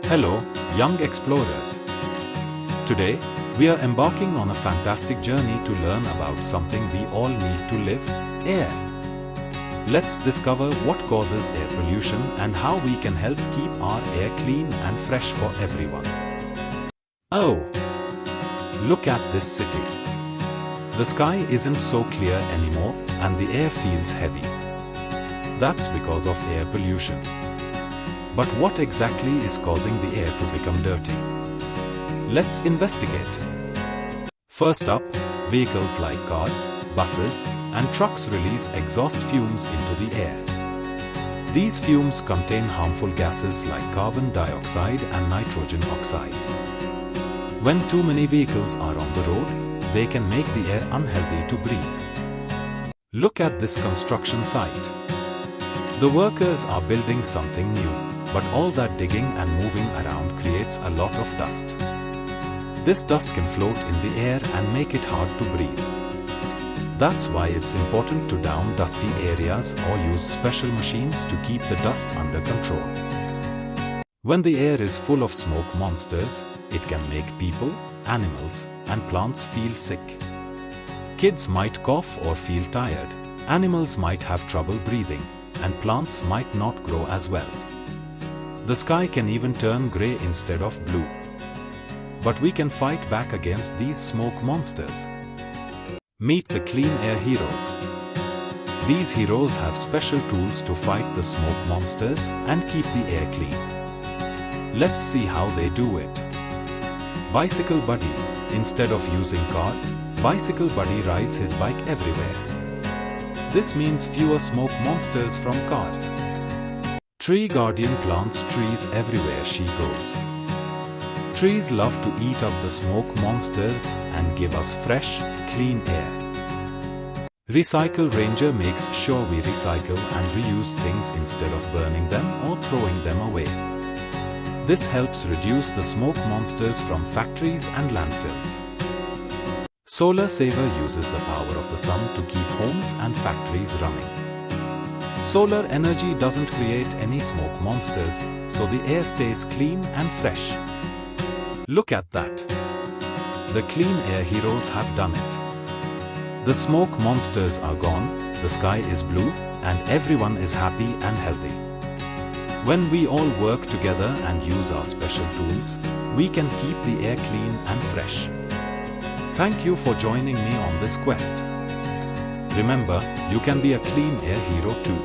Hello, young explorers. Today, we are embarking on a fantastic journey to learn about something we all need to live: air. Let's discover what causes air pollution and how we can help keep our air clean and fresh for everyone. Oh! Look at this city. The sky isn't so clear anymore and the air feels heavy. That's because of air pollution. But what exactly is causing the air to become dirty? Let's investigate. First up, vehicles like cars, buses, and trucks release exhaust fumes into the air. These fumes contain harmful gases like carbon dioxide and nitrogen oxides. When too many vehicles are on the road, they can make the air unhealthy to breathe. Look at this construction site. The workers are building something new, but all that digging and moving around creates a lot of dust. This dust can float in the air and make it hard to breathe. That's why it's important to down dusty areas or use special machines to keep the dust under control. When the air is full of smoke monsters, it can make people, animals, and plants feel sick. Kids might cough or feel tired, animals might have trouble breathing, and plants might not grow as well. The sky can even turn grey instead of blue. But we can fight back against these smoke monsters. Meet the Clean Air Heroes. These heroes have special tools to fight the smoke monsters and keep the air clean. Let's see how they do it. Bicycle Buddy. Instead of using cars, Bicycle Buddy rides his bike everywhere. This means fewer smoke monsters from cars. Tree Guardian plants trees everywhere she goes. Trees love to eat up the smoke monsters and give us fresh, clean air. Recycle Ranger makes sure we recycle and reuse things instead of burning them or throwing them away. This helps reduce the smoke monsters from factories and landfills. Solar Saver uses the power of the sun to keep homes and factories running. Solar energy doesn't create any smoke monsters, so the air stays clean and fresh. Look at that. The Clean Air Heroes have done it. The smoke monsters are gone, the sky is blue, and everyone is happy and healthy. When we all work together and use our special tools, we can keep the air clean and fresh. Thank you for joining me on this quest. Remember, you can be a clean air hero too.